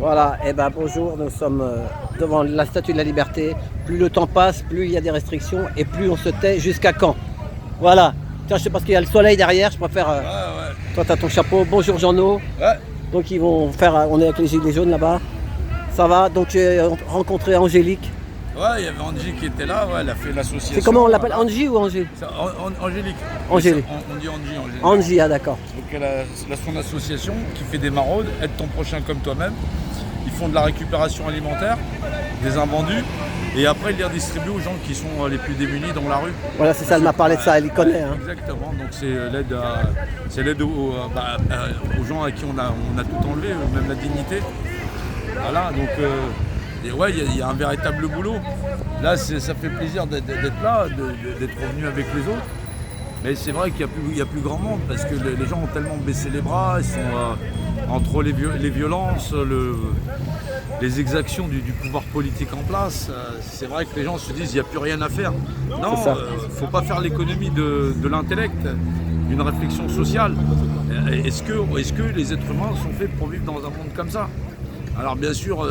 Voilà, et ben bonjour, nous sommes devant la Statue de la Liberté. Plus le temps passe, plus il y a des restrictions et plus on se tait jusqu'à quand. Voilà. Tiens, je sais pas parce qu'il y a le soleil derrière, je préfère. Toi, tu as ton chapeau. Bonjour Jeannot. Ouais. Donc ils vont faire. On est avec les gilets jaunes là-bas. Ça va. Donc j'ai rencontré Angélique. Ouais, il y avait Angie qui était là, ouais, elle a fait l'association. C'est comment on l'appelle, Angie ou Angé? Angélique. Angélique. On dit Angie. Angie, ah d'accord. Donc elle a son association qui fait des maraudes, aide ton prochain comme toi-même. Ils font de la récupération alimentaire, des invendus, et après ils les redistribuent aux gens qui sont les plus démunis dans la rue. Voilà, c'est ça, elle m'a parlé de ça, elle y connaît. Hein. Exactement, donc c'est l'aide aux gens à qui on a tout enlevé, même la dignité. Voilà, donc et ouais, il y a un véritable boulot. Là, ça fait plaisir d'être là, d'être revenu avec les autres. Mais c'est vrai qu'il n'y a plus grand monde parce que les gens ont tellement baissé les bras, ils sont entre les violences, les exactions du pouvoir politique en place. C'est vrai que les gens se disent qu'il n'y a plus rien à faire. Non, il ne faut pas faire l'économie de l'intellect, d'une réflexion sociale. Est-ce que les êtres humains sont faits pour vivre dans un monde comme ça? Alors bien sûr,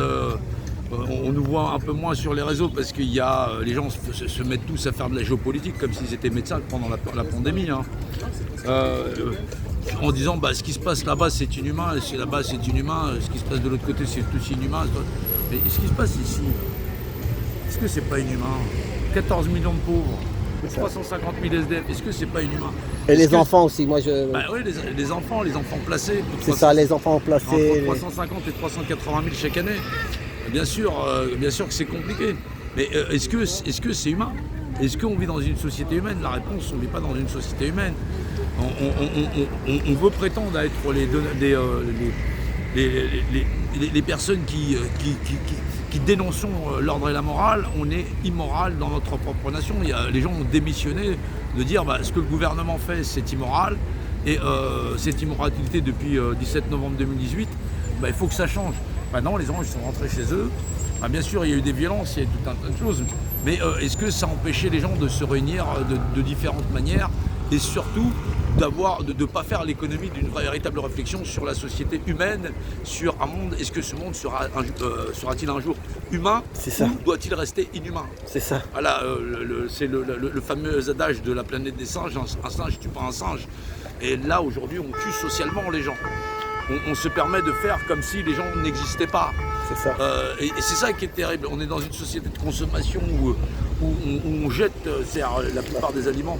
on nous voit un peu moins sur les réseaux parce que les gens se mettent tous à faire de la géopolitique comme s'ils étaient médecins pendant la pandémie. Hein. En disant ce qui se passe là-bas c'est inhumain, là-bas c'est inhumain, ce qui se passe de l'autre côté c'est aussi inhumain. Mais ce qui se passe ici, est-ce que c'est pas inhumain? 14 millions de pauvres, 350 000 SDF, est-ce que c'est pas inhumain? Et les enfants aussi, moi je. Oui, les enfants placés. C'est ça, les enfants placés. Entre 350 et 380 000 chaque année. Bien sûr que c'est compliqué. Mais est-ce que c'est humain? Est-ce qu'on vit dans une société humaine? La réponse, on ne vit pas dans une société humaine. On veut prétendre à être les personnes qui dénonçons l'ordre et la morale. On est immoral dans notre propre nation. Les gens ont démissionné de dire ce que le gouvernement fait, c'est immoral. Et cette immoralité depuis 17 novembre 2018, il faut que ça change. Non, les gens ils sont rentrés chez eux. Bien sûr, il y a eu des violences, il y a eu tout un tas de choses. Mais est-ce que ça empêchait les gens de se réunir de différentes manières et surtout de ne pas faire l'économie d'une véritable réflexion sur la société humaine, sur un monde? Est-ce que ce monde sera-t-il un jour humain? C'est ça. Ou doit-il rester inhumain? C'est ça. Voilà, c'est le fameux adage de la planète des singes, un singe tue pas un singe. Et là, aujourd'hui, on tue socialement les gens. On se permet de faire comme si les gens n'existaient pas. C'est ça. Et c'est ça qui est terrible. On est dans une société de consommation où on jette, la plupart des aliments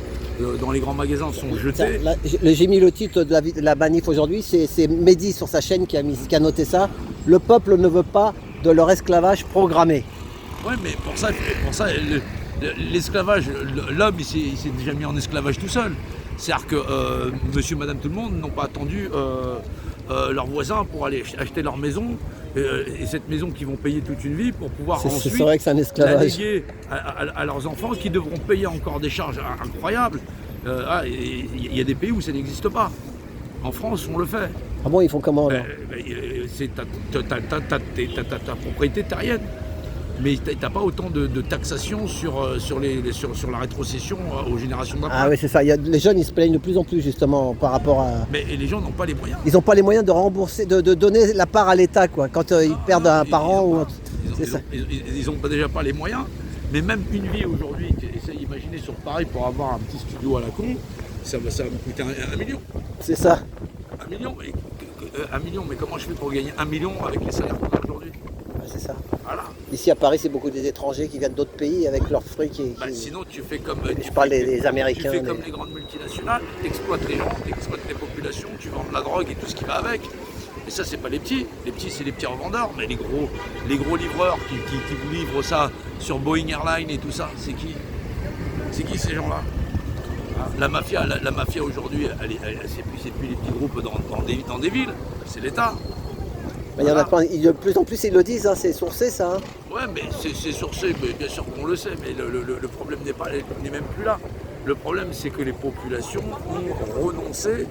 dans les grands magasins sont jetés. Là, j'ai mis le titre de la manif aujourd'hui, c'est Mehdi sur sa chaîne qui a noté ça. Le peuple ne veut pas de leur esclavage programmé. Oui, mais pour ça l'esclavage, l'homme il s'est déjà mis en esclavage tout seul. C'est-à-dire que monsieur, madame, tout le monde n'ont pas attendu leurs voisins pour aller acheter leur maison et cette maison qu'ils vont payer toute une vie pour pouvoir ensuite vrai que c'est un esclavage. la léguer à leurs enfants qui devront payer encore des charges incroyables. Il y a des pays où ça n'existe pas. En France, on le fait. Ah bon, ils font comment alors? C'est ta propriété terrienne. Mais tu n'as pas autant de taxation sur la rétrocession aux générations d'après. Ah oui, c'est ça. Les jeunes, ils se plaignent de plus en plus justement par rapport à... Mais les gens n'ont pas les moyens. Ils n'ont pas les moyens de rembourser, de donner la part à l'État, quoi, quand ils perdent un parent. Ils n'ont déjà pas les moyens. Mais même une vie aujourd'hui, essaye d'imaginer sur Paris pour avoir un petit studio à la con, ça va me coûter 1 million. C'est ça. 1 million, mais comment je fais pour gagner 1 million avec les salaires qu'on a aujourd'hui? C'est ça. Voilà. Ici à Paris, c'est beaucoup des étrangers qui viennent d'autres pays avec leurs fruits sinon, tu fais comme. Je parle des Américains. Tu fais comme les grandes multinationales, tu exploites les gens, tu exploites les populations, tu vends de la drogue et tout ce qui va avec. Et ça, c'est pas les petits. Les petits, c'est les petits revendeurs. Mais les gros livreurs qui vous livrent ça sur Boeing Airlines et tout ça, c'est qui? C'est qui ces gens-là? La mafia aujourd'hui, c'est plus les petits groupes dans des villes, c'est l'État. Il y en a plein, de plus en plus ils le disent, hein, c'est sourcé ça. Hein. Ouais, mais c'est sourcé, mais bien sûr qu'on le sait, mais le problème n'est même plus là. Le problème, c'est que les populations ont renoncé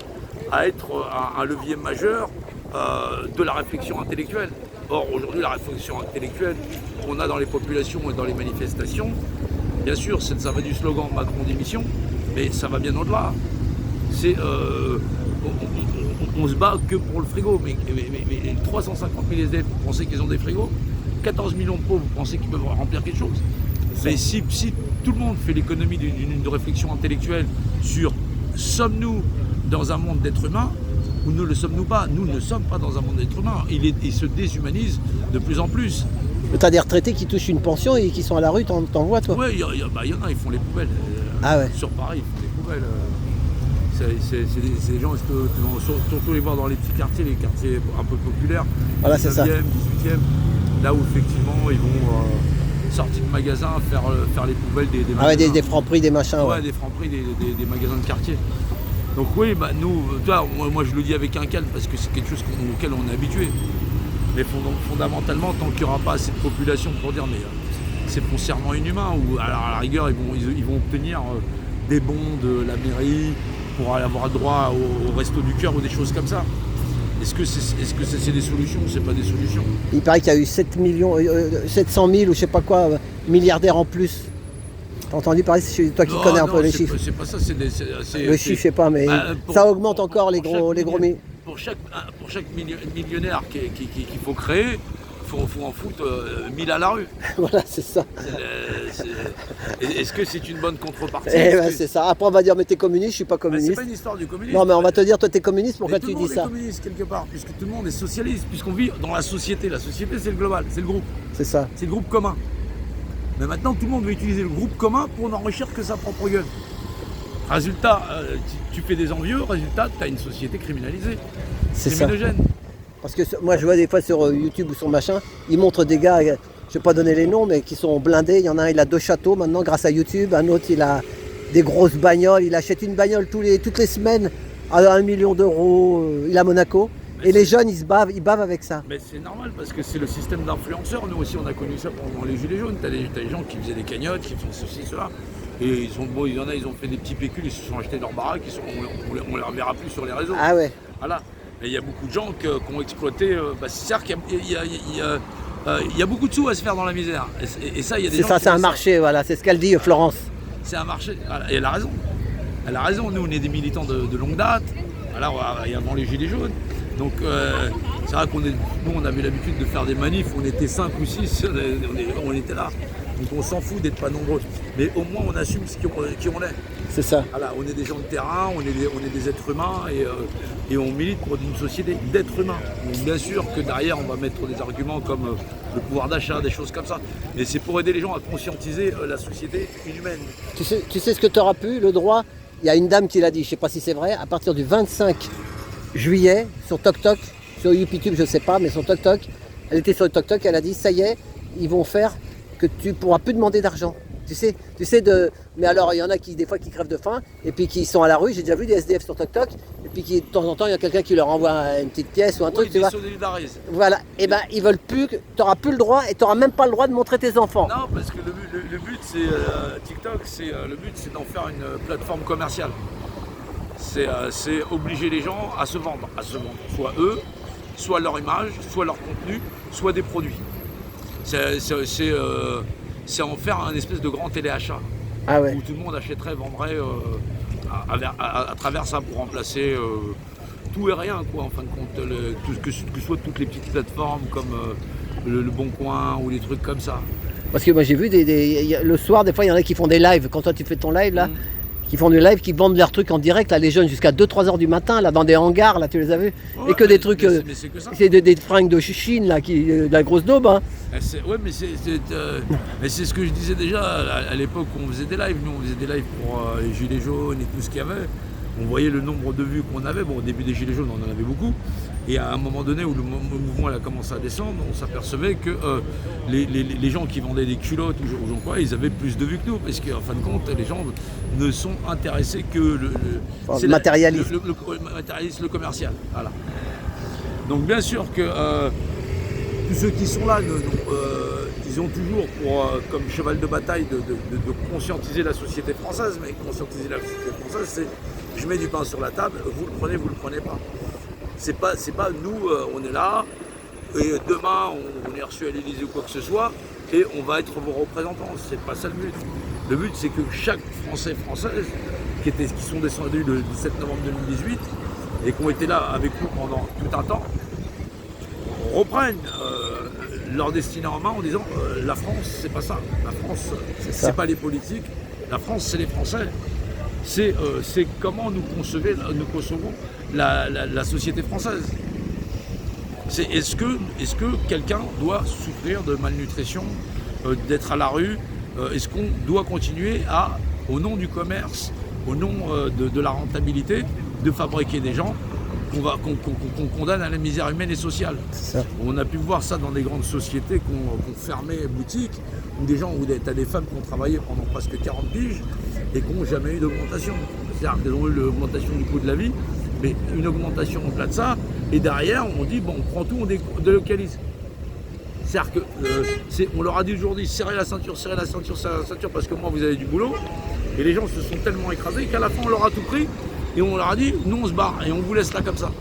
à être un levier majeur de la réflexion intellectuelle. Or, aujourd'hui, la réflexion intellectuelle qu'on a dans les populations et dans les manifestations, bien sûr, ça va du slogan Macron démission, mais ça va bien au-delà. on se bat que pour le frigo. Mais 350 000 SDF, vous pensez qu'ils ont des frigos? 14 millions de pauvres, vous pensez qu'ils peuvent remplir quelque chose? Mais si tout le monde fait l'économie d'une réflexion intellectuelle sur sommes-nous dans un monde d'êtres humains ou ne le sommes-nous pas? Nous ne sommes pas dans un monde d'êtres humains. Il se déshumanise de plus en plus. Tu as des retraités qui touchent une pension et qui sont à la rue, t'en vois toi? Oui, il y en a, ils font les poubelles. Ah ouais. Sur Paris, ils font les poubelles. C'est des gens, surtout les voir dans les petits quartiers, les quartiers un peu populaires, Voilà, c'est ça. 19e, 18e, là où effectivement ils vont sortir de magasins, faire les poubelles des Ah ouais, magasins. des francs-prix, des machins. Ouais, des francs-prix des magasins de quartier. Donc oui, bah, nous, moi je le dis avec un calme parce que c'est quelque chose auquel on est habitué. Mais fondamentalement, tant qu'il n'y aura pas assez de population pour dire mais c'est foncièrement inhumain, ou alors à la rigueur ils vont obtenir des bons de la mairie pour avoir droit au resto du cœur ou des choses comme ça. Est-ce que c'est des solutions? C'est pas des solutions. Il paraît qu'il y a eu 700 000 ou je sais pas quoi, milliardaires en plus. T'as entendu parler? C'est toi qui connais un peu les chiffres. C'est pas ça, Le chiffre, je sais pas, mais ça augmente encore les gros. Pour chaque millionnaire qu'il faut créer, il faut en foutre 1000 à la rue. Voilà, c'est ça. Est-ce que c'est une bonne contrepartie? C'est ça. Après, on va dire, mais t'es communiste, je suis pas communiste. C'est pas une histoire du communisme. Non, mais on va te dire, toi, t'es communiste, pourquoi tu dis ça? Tout le monde est communiste quelque part, puisque tout le monde est socialiste, puisqu'on vit dans la société. La société, c'est le global, c'est le groupe. C'est ça. C'est le groupe commun. Mais maintenant, tout le monde veut utiliser le groupe commun pour n'enrichir que sa propre gueule. Résultat, tu fais des envieux, résultat, tu as une société criminalisée. C'est ça. Criminogène. Parce que moi, je vois des fois sur YouTube ou sur machin, ils montrent des gars, je vais pas donner les noms, mais qui sont blindés. Il y en a un, il a 2 châteaux maintenant grâce à YouTube. Un autre, il a des grosses bagnoles. Il achète une bagnole toutes les semaines à 1 million d'euros. Il est à Monaco. Et les jeunes, ils bavent avec ça. Mais c'est normal parce que c'est le système d'influenceurs. Nous aussi, on a connu ça pendant les Gilets jaunes. T'as des gens qui faisaient des cagnottes, qui font ceci, cela. Et il y en a, ils ont fait des petits pécules, ils se sont achetés leur baraque, on les reverra plus sur les réseaux. Ah ouais. Voilà. Et il y a beaucoup de gens qui ont exploité. C'est-à-dire qu'il y a beaucoup de sous à se faire dans la misère. Et ça, il y a des gens. C'est ça, c'est un marché, voilà. C'est ce qu'elle dit, Florence. C'est un marché. Et elle a raison. Elle a raison. Nous, on est des militants de longue date. Voilà, et avant les Gilets jaunes. Donc c'est vrai nous on avait l'habitude de faire des manifs, on était 5 ou 6, on était là. Donc on s'en fout d'être pas nombreux. Mais au moins on assume qui on est. C'est ça. Voilà, on est des gens de terrain, on est des êtres humains et on milite pour une société d'êtres humains. Donc bien sûr que derrière on va mettre des arguments comme le pouvoir d'achat, des choses comme ça. Mais c'est pour aider les gens à conscientiser la société inhumaine. Tu sais ce que tu auras pu, le droit? Il y a une dame qui l'a dit, je sais pas si c'est vrai, à partir du 25 juillet, sur TokTok, sur YouTube, je sais pas, mais sur TokTok, elle était sur le TokTok, elle a dit, ça y est, ils vont faire que tu pourras plus demander d'argent. Tu sais mais alors il y en a qui des fois qui crèvent de faim et puis qui sont à la rue, j'ai déjà vu des SDF sur TokTok et puis qui de temps en temps il y a quelqu'un qui leur envoie une petite pièce ou un truc, tu vois. Voilà, et ben ils veulent plus, tu n'auras plus le droit et tu n'auras même pas le droit de montrer tes enfants. Non, parce que le but c'est TikTok, le but c'est d'en faire une plateforme commerciale. C'est obliger les gens à se vendre, soit eux, soit leur image, soit leur contenu, soit des produits. C'est en faire un espèce de grand téléachat. Ah ouais. Où tout le monde achèterait, vendrait à travers ça pour remplacer tout et rien, quoi, en fin de compte. Que ce soit toutes les petites plateformes comme le Bon Coin ou des trucs comme ça. Parce que moi j'ai vu le soir, des fois il y en a qui font des lives. Quand toi tu fais ton live là, qui font du live, qui vendent leurs trucs en direct, là, les jeunes jusqu'à 2-3 heures du matin, là, dans des hangars, là, tu les as vus? Ouais, et que des trucs, c'est des fringues de Chine, là, de la grosse daube, hein. Ouais, mais c'est ce que je disais déjà à l'époque où on faisait des lives. Nous, on faisait des lives pour les Gilets jaunes et tout ce qu'il y avait. On voyait le nombre de vues qu'on avait. Bon, au début des Gilets jaunes, on en avait beaucoup. Et à un moment donné où le mouvement a commencé à descendre, on s'apercevait que les gens qui vendaient des culottes ou quoi, ils avaient plus de vues que nous. Parce qu'en fin de compte, les gens ne sont intéressés que le matérialisme. Le matérialisme, le commercial. Voilà. Donc bien sûr que tous ceux qui sont là, ils ont toujours comme cheval de bataille de conscientiser la société française. Mais conscientiser la société française, c'est je mets du pain sur la table, vous le prenez pas. C'est pas nous, on est là, et demain on est reçu à l'Élysée ou quoi que ce soit, et on va être vos représentants. C'est pas ça le but. Le but c'est que chaque Français, Française, qui sont descendus le 17 novembre 2018, et qui ont été là avec nous pendant tout un temps, reprennent leur destinée en main en disant la France, c'est pas ça. La France, c'est pas les politiques. La France, c'est les Français. C'est comment nous concevons la société française. Est-ce que quelqu'un doit souffrir de malnutrition, d'être à la rue? Est-ce qu'on doit continuer au nom du commerce, au nom de la rentabilité, de fabriquer des gens qu'on condamne à la misère humaine et sociale? On a pu voir ça dans des grandes sociétés qui ont fermé boutiques, où tu as des femmes qui ont travaillé pendant presque 40 piges et qui n'ont jamais eu d'augmentation. C'est-à-dire qu'elles ont eu l'augmentation du coût de la vie, mais une augmentation au-delà de ça, et derrière on dit bon, on prend tout, on délocalise. C'est-à-dire qu'on leur a dit aujourd'hui serrez la ceinture, parce que moi vous avez du boulot, et les gens se sont tellement écrasés qu'à la fin on leur a tout pris, et on leur a dit nous on se barre, et on vous laisse là comme ça.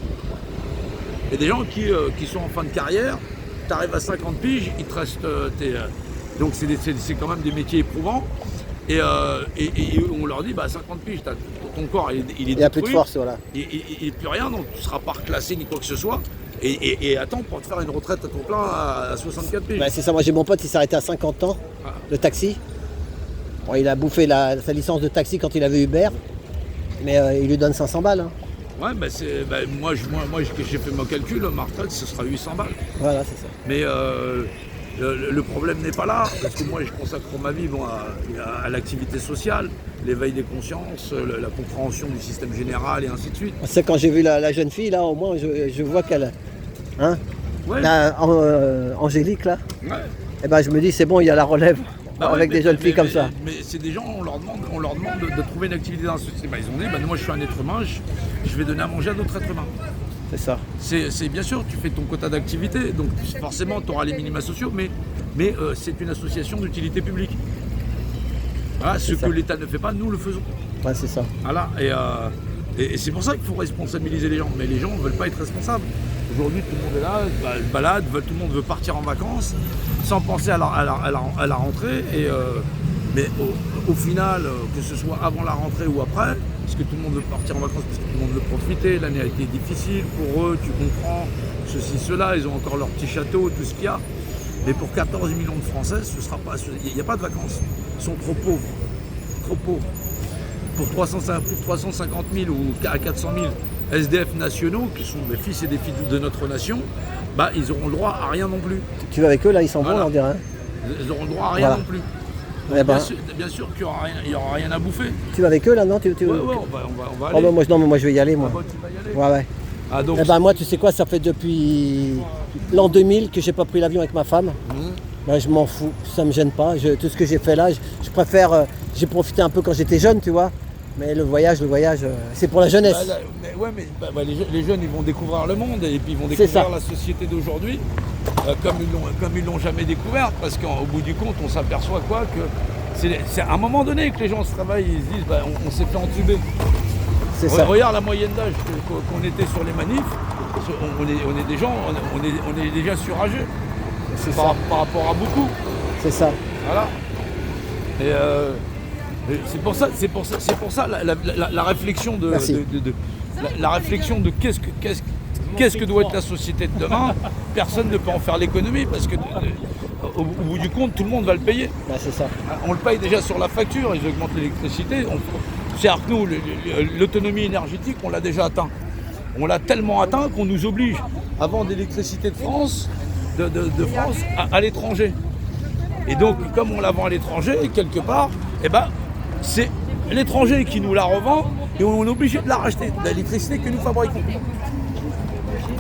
Et des gens qui sont en fin de carrière, tu arrives à 50 piges, il te reste... donc c'est quand même des métiers éprouvants, et on leur dit 50 piges, ton corps il est il n'y a plus de force, voilà. Il n'est plus rien, donc tu ne seras pas reclassé ni quoi que ce soit. Et attends pour te faire une retraite à ton plein à 64 piges. C'est ça, moi j'ai mon pote qui s'est arrêté à 50 ans, de taxi. Bon, il a bouffé sa licence de taxi quand il avait Uber, mais il lui donne 500 balles. Hein. Ouais, moi j'ai fait mon calcul, ma retraite ce sera 800 balles. Voilà, c'est ça. Mais le problème n'est pas là, parce que moi je consacre ma vie à l'activité sociale, l'éveil des consciences, la compréhension du système général et ainsi de suite. C'est quand j'ai vu la jeune fille là, au moins je vois qu'elle... Hein, ouais. Angélique là, ouais. Et ben je me dis c'est bon, il y a la relève avec des jeunes filles comme ça. Mais c'est des gens, on leur demande de trouver une activité dans la société. Ils ont dit moi je suis un être humain, je vais donner à manger à d'autres êtres humains. C'est ça. C'est bien sûr, tu fais ton quota d'activité, donc forcément tu auras les minima sociaux, mais c'est une association d'utilité publique. Voilà, ce que l'État ne fait pas, nous le faisons. Ouais, c'est ça. Voilà, et c'est pour ça qu'il faut responsabiliser les gens, mais les gens ne veulent pas être responsables. Aujourd'hui, tout le monde est là, balade, tout le monde veut partir en vacances, sans penser à la rentrée. Mais au final, que ce soit avant la rentrée ou après, parce que tout le monde veut partir en vacances, parce que tout le monde veut profiter, l'année a été difficile pour eux, tu comprends, ceci, cela, ils ont encore leur petit château, tout ce qu'il y a. Mais pour 14 millions de Français, il n'y a pas de vacances. Ils sont trop pauvres. Trop pauvres. Pour plus de 350 000 ou à 400 000 SDF nationaux, qui sont des fils et des filles de notre nation, ils n'auront le droit à rien non plus. Tu vas avec eux là, ils s'en vont, on dirait. Ils n'auront le droit à rien non plus. Donc, bien sûr qu'il n'y aura rien à bouffer. Tu vas avec eux là, non? Ouais, on va aller. Oh, moi je vais y aller, moi. Tu vas y aller. Ouais. Ah, donc, moi, tu sais quoi, ça fait depuis l'an 2000 que j'ai pas pris l'avion avec ma femme. Je m'en fous, ça me gêne pas. Tout ce que j'ai fait là, je préfère. J'ai profité un peu quand j'étais jeune, tu vois. Mais le voyage, c'est pour la jeunesse. Les jeunes, ils vont découvrir le monde et puis ils vont découvrir la société d'aujourd'hui comme ils l'ont jamais découverte. Parce qu'au bout du compte, on s'aperçoit que c'est à un moment donné que les gens se réveillent, ils se disent on s'est fait entuber. C'est ça. Regarde la moyenne d'âge qu'on était sur les manifs, on est déjà surâgés par rapport à beaucoup. C'est ça. Voilà. Et c'est pour ça la réflexion de qu'est-ce que doit être la société de demain. Personne ne peut en faire l'économie parce que au bout du compte, tout le monde va le payer. C'est ça. On le paye déjà sur la facture, ils augmentent l'électricité. C'est-à-dire que nous, l'autonomie énergétique, on l'a déjà atteint. On l'a tellement atteint qu'on nous oblige à vendre l'électricité de France, France à l'étranger. Et donc, comme on la vend à l'étranger, quelque part, c'est l'étranger qui nous la revend et on est obligé de la racheter, de l'électricité que nous fabriquons.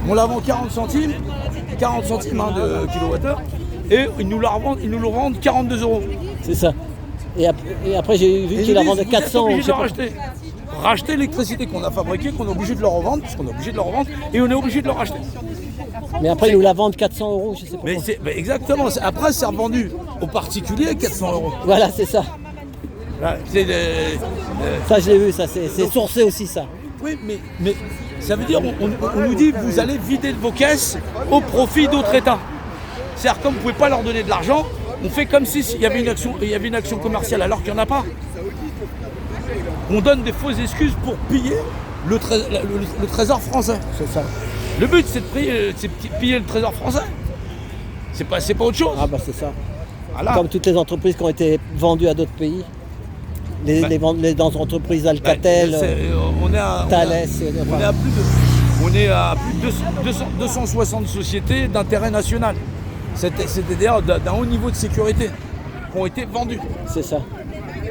On la vend 40 centimes de kilowattheure et ils nous le revendent 42 €. C'est ça. Et après j'ai vu qu'ils la vendent 400 €. Racheter l'électricité qu'on a fabriquée, qu'on est obligé de leur revendre, parce qu'on est obligé de leur revendre, et on est obligé de le racheter. Mais après ils nous la vendent 400 €, je sais pas. Mais exactement, après c'est revendu aux particuliers 400 €. Voilà, c'est ça. Là, ça je l'ai vu, ça c'est sourcé aussi ça. Oui, mais ça veut dire on nous dit vous allez vider vos caisses au profit d'autres États. C'est-à-dire comme vous ne pouvez pas leur donner de l'argent, on fait comme s'il y avait une action commerciale alors qu'il n'y en a pas. On donne des fausses excuses pour piller le trésor français. C'est ça. Le but, c'est de piller le trésor français. C'est pas autre chose. Ah bah c'est ça. Voilà. Comme toutes les entreprises qui ont été vendues à d'autres pays. Les entreprises Alcatel, Thales. On est à plus de 260 sociétés d'intérêt national. C'est-à-dire d'un haut niveau de sécurité qui ont été vendues. C'est ça.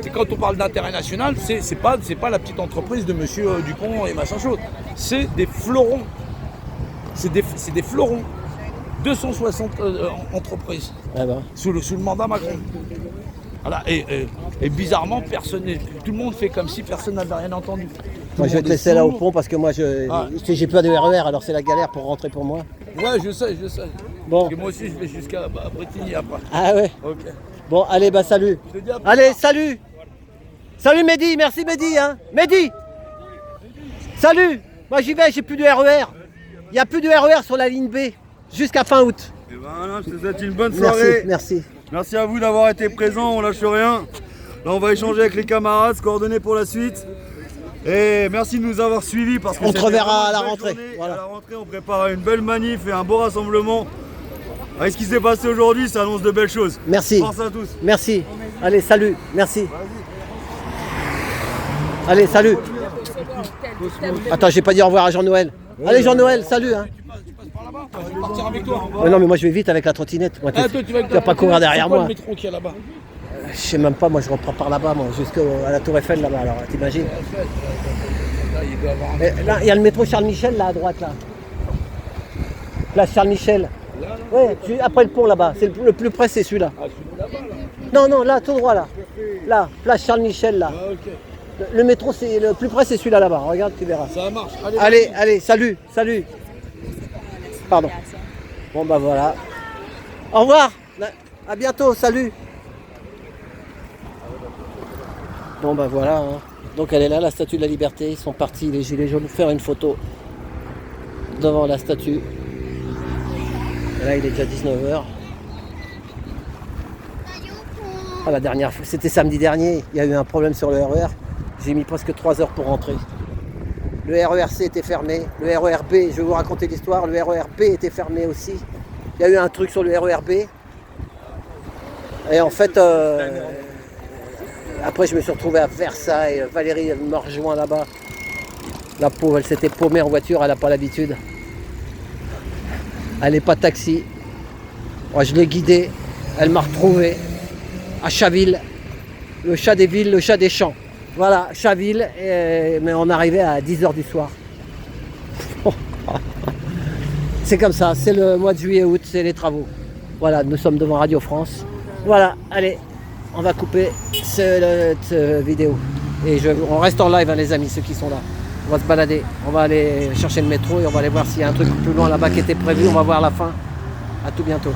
Et quand on parle d'intérêt national, c'est pas la petite entreprise de monsieur Dupont et machin chose. C'est des fleurons. C'est des fleurons. 260 entreprises Ah bah. sous le mandat Macron. Voilà. Et bizarrement, tout le monde fait comme si personne n'avait rien entendu. Moi je vais te laisser là au pont parce que moi j'ai pas de RER, alors c'est la galère pour rentrer pour moi. Ouais, je sais. Bon. Parce que moi aussi, je vais jusqu'à Bretigny après. Ah ouais. Ok. Bon, allez, bah salut. Je te dis à plus Allez, tard. salut. Salut Mehdi, merci Mehdi. Hein. Mehdi. Salut. Moi j'y vais, j'ai plus de RER. Il n'y a plus de RER sur la ligne B jusqu'à fin août. Et voilà, je te souhaite une bonne Merci, soirée. merci. Merci à vous d'avoir été présents, on lâche rien. Là, on va échanger avec les camarades, se coordonner pour la suite. Et merci de nous avoir suivis parce que On te c'était reverra vraiment à la une belle rentrée, journée. voilà. À la rentrée, on prépare une belle manif et un beau rassemblement. Avec ce qui s'est passé aujourd'hui, ça annonce de belles choses. Merci. Force à tous. Merci. Allez, salut. Merci. Allez, salut. Attends, j'ai pas dit au revoir à Jean-Noël. Allez, Jean-Noël, salut. Hein. Je vais partir avec toi. Ouais, non, mais moi je vais vite avec la trottinette. Moi, Ah, tu toi, tu vas avec vas ta pas courir trottinette. derrière C'est quoi moi. le métro qu'il y a là-bas? Je sais même pas, moi je reprends par là-bas, moi, jusqu'à la Tour Eiffel là-bas, alors t'imagines. Là, il doit avoir un... Et là, il y a le métro Charles-Michel là à droite là. Place Charles-Michel. Ouais, après le pont là-bas. C'est le plus près, c'est celui-là. Ah, celui là-bas, là. Non, non, là, tout droit là. Là, place Charles-Michel là. Ah, ok. Le métro, c'est le plus près, c'est celui-là là-bas. Regarde, tu verras. Ça marche. Allez, allez, salut, salut. Pardon. Bon bah voilà. Au revoir. À bientôt, salut. Bon bah voilà. Hein. Donc elle est là, la statue de la Liberté. Ils sont partis, les gilets jaunes, faire une photo devant la statue. Et là, il est déjà 19h. Ah, la dernière fois, c'était samedi dernier. Il y a eu un problème sur le RER. J'ai mis presque 3 heures pour rentrer. Le RERC était fermé. Le RERB, je vais vous raconter l'histoire. Le RERB était fermé aussi. Il y a eu un truc sur le RERB. Et en fait, après, je me suis retrouvé à Versailles. Valérie elle m'a rejoint là-bas. La pauvre, elle s'était paumée en voiture. Elle n'a pas l'habitude. Elle n'est pas taxi. Moi, je l'ai guidée. Elle m'a retrouvé à Chaville. Le chat des villes, le chat des champs. Voilà, Chaville. Mais on arrivait à 10h du soir. C'est comme ça. C'est le mois de juillet-août. C'est les travaux. Voilà, nous sommes devant Radio France. Voilà, allez. On va couper cette vidéo. Et on reste en live, hein, les amis, ceux qui sont là. On va se balader. On va aller chercher le métro et on va aller voir s'il y a un truc plus loin là-bas qui était prévu. On va voir la fin. À tout bientôt.